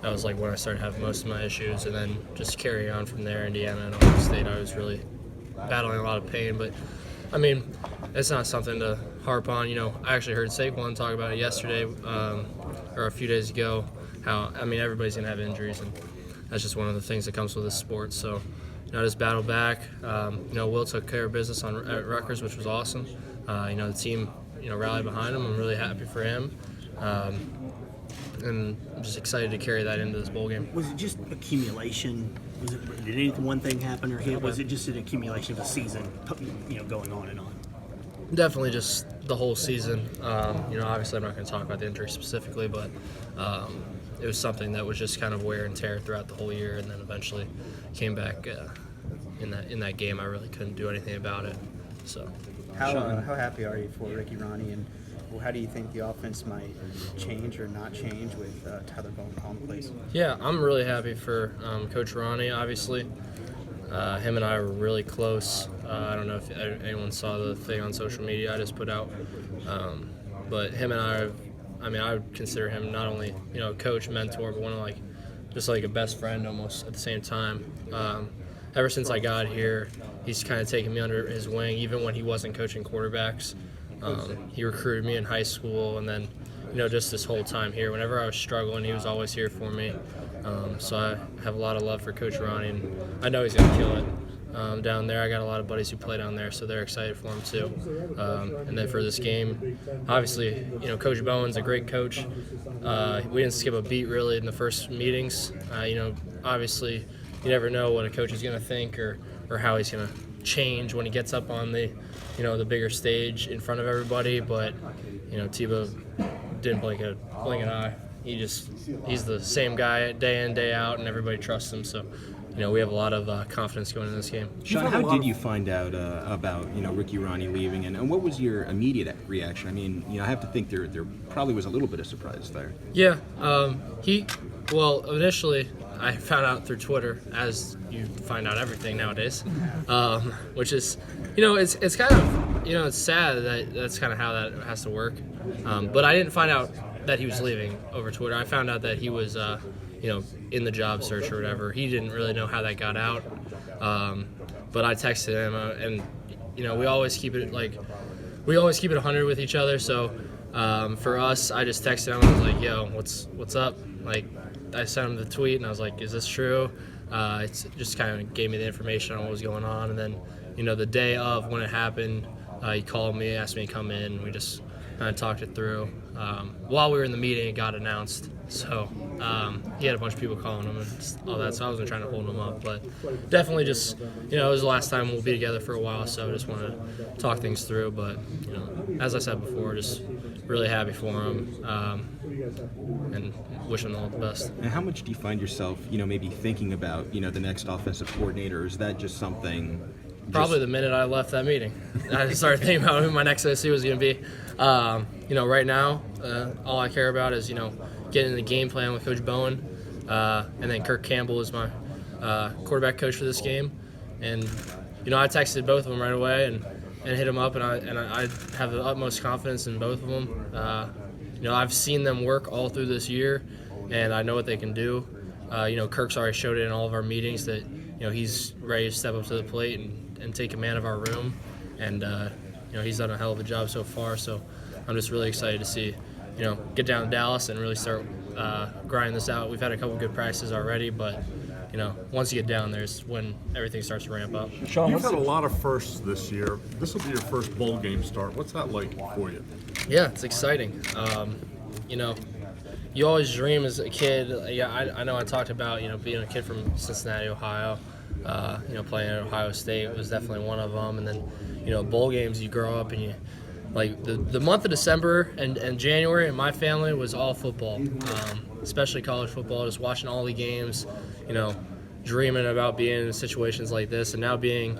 that was like when I started having most of my issues, and then just carrying on from there. Indiana and Ohio State, I was really battling a lot of pain, but I mean, it's not something to harp on. I actually heard Saquon talk about it yesterday or a few days ago. How everybody's gonna have injuries, and that's just one of the things that comes with this sport. So, I just battled back. Will took care of business at Rutgers, which was awesome. The team, rallied behind him. I'm really happy for him. And I'm just excited to carry that into this bowl game. Was it just accumulation? Did any one thing happen, or was it just an accumulation of a season, going on and on? Definitely just the whole season. Obviously I'm not going to talk about the injury specifically, but it was something that was just kind of wear and tear throughout the whole year, and then eventually came back in that game. I really couldn't do anything about it. So, how happy are you for Ricky Ronnie, and how do you think the offense might change or not change with Tyler Bowen calling the plays? Yeah, I'm really happy for Coach Ronnie, obviously. Him and I were really close. I don't know if anyone saw the thing on social media I just put out. But him and I would consider him not only, a coach, mentor, but one of just like a best friend almost at the same time. Ever since I got here, he's kind of taken me under his wing, even when he wasn't coaching quarterbacks. He recruited me in high school, and then, just this whole time here, whenever I was struggling, he was always here for me. So I have a lot of love for Coach Ronnie, and I know he's going to kill it down there. I got a lot of buddies who play down there, so they're excited for him too. And then for this game, obviously, Coach Bowen's a great coach. We didn't skip a beat really in the first meetings. Obviously, you never know what a coach is going to think or how he's going to change when he gets up on the bigger stage in front of everybody. But Tebow didn't blink an eye. He's the same guy day in, day out, and everybody trusts him. So, we have a lot of confidence going into this game. Sean, how did you find out about Ricky Ronnie leaving, and what was your immediate reaction? I have to think there probably was a little bit of surprise there. Yeah, initially I found out through Twitter, as you find out everything nowadays, which is, it's kind of, it's sad that that's kind of how that has to work. But I didn't find out that he was leaving over Twitter. I found out that he was, in the job search or whatever. He didn't really know how that got out. But I texted him, and we always keep it 100 with each other. So for us, I just texted him. I was like, "Yo, what's up?" I sent him the tweet, and I was like, "Is this true?" It's just kind of gave me the information on what was going on, and then the day of when it happened, he called me, asked me to come in. We just kind of talked it through. While we were in the meeting, it got announced. So he had a bunch of people calling him and all that, so I wasn't trying to hold him up. But definitely just, it was the last time we'll be together for a while, so I just wanted to talk things through. But, as I said before, just really happy for him and wish him all the best. And how much do you find yourself, maybe thinking about, the next offensive coordinator? Or is that just something... Probably the minute I left that meeting, I started thinking about who my next OC was going to be. Right now, all I care about is, getting the game plan with Coach Bowen. And then Kirk Campbell is my quarterback coach for this game. And, I texted both of them right away and hit them up, and I have the utmost confidence in both of them. I've seen them work all through this year, and I know what they can do. Kirk's already showed it in all of our meetings that, he's ready to step up to the plate and take command of our room. And, he's done a hell of a job so far. So I'm just really excited to see, get down to Dallas and really start grinding this out. We've had a couple good practices already, but, once you get down there is when everything starts to ramp up. Sean, you've had a lot of firsts this year. This will be your first bowl game start. What's that like for you? Yeah, it's exciting. You always dream as a kid. Yeah, I know I talked about, being a kid from Cincinnati, Ohio. Playing at Ohio State was definitely one of them. And then, bowl games, you grow up and you, the month of December and January in my family was all football, especially college football, just watching all the games, dreaming about being in situations like this. And now being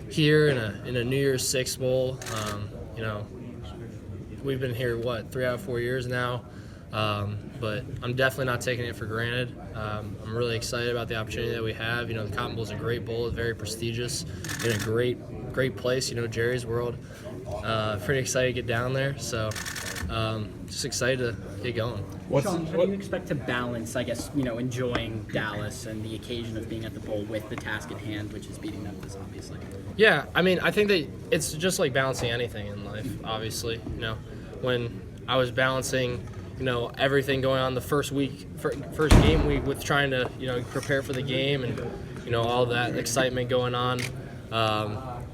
here in a New Year's Six bowl, we've been here, 3 out of 4 years now. But I'm definitely not taking it for granted. I'm really excited about the opportunity that we have. The Cotton Bowl is a great bowl. It's very prestigious in a great place, Jerry's World. Pretty excited to get down there. So just excited to get going. Sean, how do you expect to balance, I guess, enjoying Dallas and the occasion of being at the bowl with the task at hand, which is beating Memphis, obviously? Yeah, I mean, I think that it's just like balancing anything in life, obviously. When I was balancing, everything going on the first game week with trying to, prepare for the game and, all that excitement going on,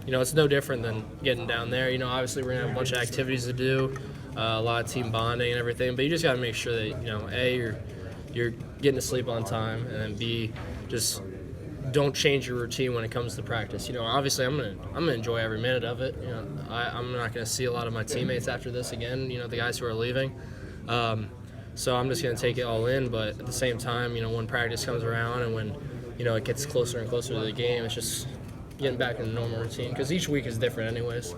it's no different than getting down there. Obviously we're going to have a bunch of activities to do, a lot of team bonding and everything, but you just got to make sure that, A, you're getting to sleep on time, and then B, just don't change your routine when it comes to practice. Obviously I'm gonna enjoy every minute of it. I'm not gonna see a lot of my teammates after this again. The guys who are leaving. So I'm just gonna take it all in. But at the same time, when practice comes around and when it gets closer and closer to the game, it's just getting back in the normal routine because each week is different, anyways.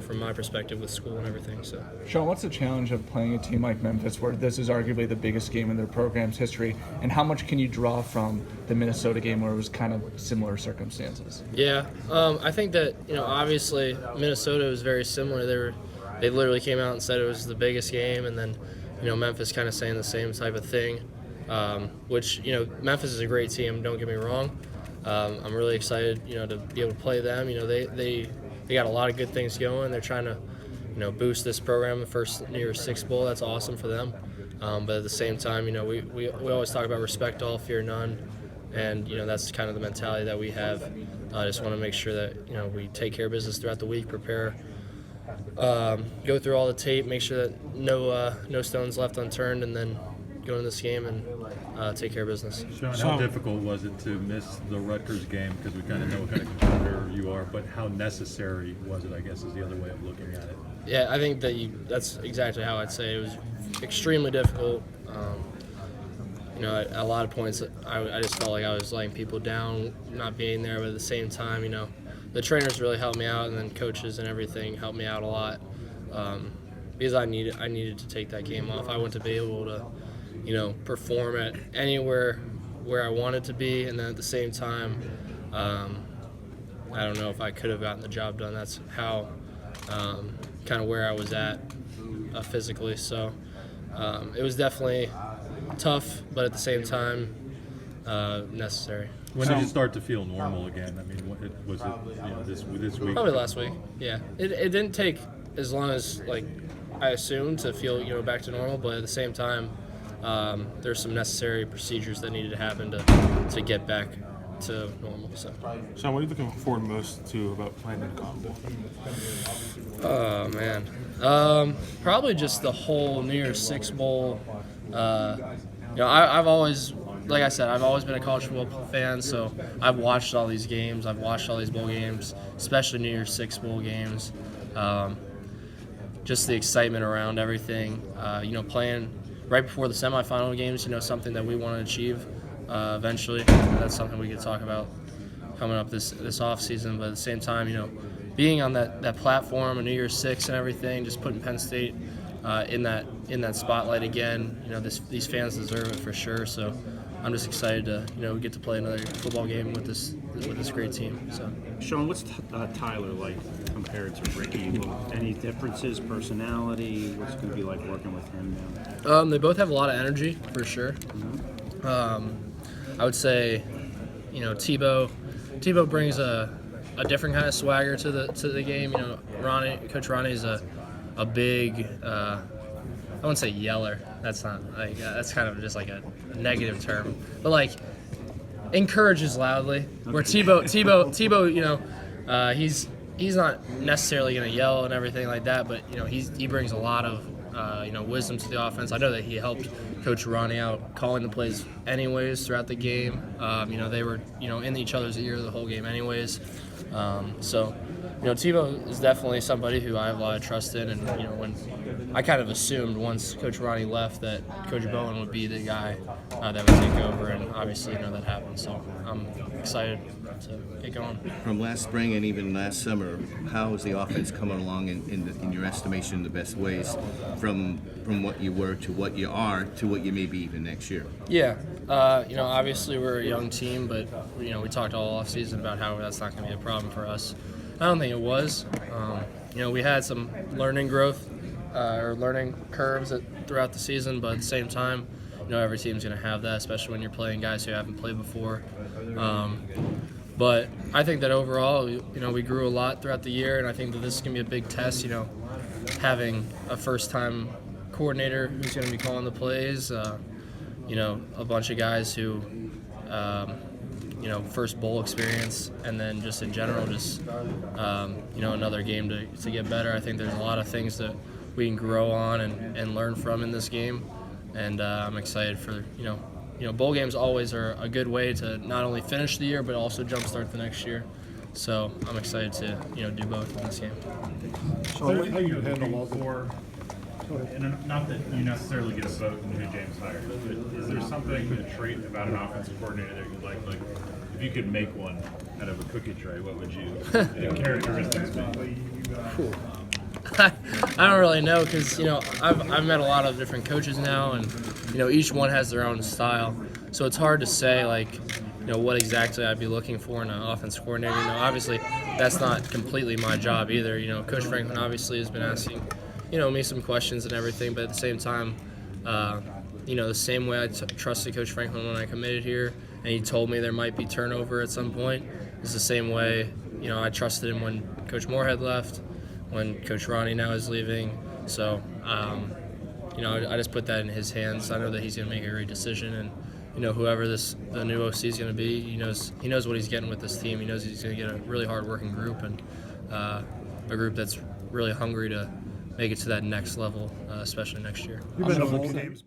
From my perspective with school and everything. So, Sean, what's the challenge of playing a team like Memphis, where this is arguably the biggest game in their program's history, and how much can you draw from the Minnesota game, where it was kind of similar circumstances? Yeah, I think that obviously Minnesota was very similar. They literally came out and said it was the biggest game, and then Memphis kind of saying the same type of thing. Which Memphis is a great team. Don't get me wrong. I'm really excited to be able to play them. They got a lot of good things going. They're trying to, boost this program, the first New Year's Six Bowl. That's awesome for them. But at the same time, we always talk about respect all, fear none, and that's kind of the mentality that we have. I just want to make sure that we take care of business throughout the week, prepare, go through all the tape, make sure that no stones left unturned, and then go in this game and take care of business. Sean, how difficult was it to miss the Rutgers game? Because we kind of know what kind of competitor you are, but how necessary was it, I guess, is the other way of looking at it. Yeah, I think that's exactly how I'd say it. It was extremely difficult. At a lot of points, I just felt like I was letting people down, not being there, but at the same time, the trainers really helped me out, and then coaches and everything helped me out a lot because I needed to take that game off. I want to be able to perform at anywhere where I wanted to be, and then at the same time, I don't know if I could have gotten the job done. That's how kind of where I was at physically. So it was definitely tough, but at the same time, necessary. When did it start to feel normal again? I mean, was it this week? Probably last week. Yeah, it didn't take as long as I assumed to feel back to normal, but at the same time. There's some necessary procedures that needed to happen to get back to normal. So, Sean, what are you looking forward most to about playing in the Cotton Bowl? Oh man, probably just the whole New Year's Six Bowl. I've always, like I said, I've always been a college football fan, so I've watched all these games. I've watched all these bowl games, especially New Year's Six Bowl games. Just the excitement around everything. Playing right before the semifinal games, something that we want to achieve eventually. That's something we could talk about coming up this off season. But at the same time, being on that platform, a New Year's Six and everything, just putting Penn State in that spotlight again. These fans deserve it for sure. So I'm just excited to get to play another football game with this great team. So Sean, what's Tyler like compared to Ricky? Any differences, personality? What's it going to be like working with him now? They both have a lot of energy for sure. I would say, Tebow brings a different kind of swagger to the game. Coach Ronnie's a big, I wouldn't say yeller. That's not that's kind of just like a negative term, but encourages loudly. Where Tebow, he's not necessarily going to yell and everything like that, but he brings a lot of wisdom to the offense. I know that he helped Coach Ronnie out calling the plays anyways throughout the game. They were in each other's ear the whole game anyways. So Tebow is definitely somebody who I have a lot of trust in, and when I kind of assumed once Coach Ronnie left that Coach Bowen would be the guy that would take over, and obviously that happened. So I'm excited to get going. From last spring and even last summer, how is the offense coming along in your estimation in the best ways from what you were to what you are to what you may be even next year? Yeah, obviously we're a young team, but we talked all off season about how that's not going to be a problem for us. I don't think it was. we had some learning growth or learning curves throughout the season, but at the same time, every team's going to have that, especially when you're playing guys who haven't played before. But I think that overall, we grew a lot throughout the year, and I think that this is going to be a big test, having a first-time coordinator who's going to be calling the plays, a bunch of guys who, first bowl experience, and then just in general, another game to get better. I think there's a lot of things that we can grow on and learn from in this game, and I'm excited for, bowl games always are a good way to not only finish the year, but also jumpstart the next year. So I'm excited to, do both in this game. How you handle all the And not that you necessarily get a vote in who James hired, but is there something, a trait about an offensive coordinator that you'd like if you could make one out of a cookie tray, what would you characteristics be? I don't really know because, I've met a lot of different coaches now, and, each one has their own style. So it's hard to say, what exactly I'd be looking for in an offensive coordinator. Obviously, that's not completely my job either. Coach Franklin obviously has been asking me some questions and everything, but at the same time, the same way I trusted Coach Franklin when I committed here, and he told me there might be turnover at some point, is the same way, I trusted him when Coach Moorhead left, when Coach Ronnie now is leaving. So, I just put that in his hands. I know that he's going to make a great decision, and, whoever the new OC is going to be, he knows what he's getting with this team. He knows he's going to get a really hard-working group, and a group that's really hungry to make it to that next level, especially next year. You've been to bowl games.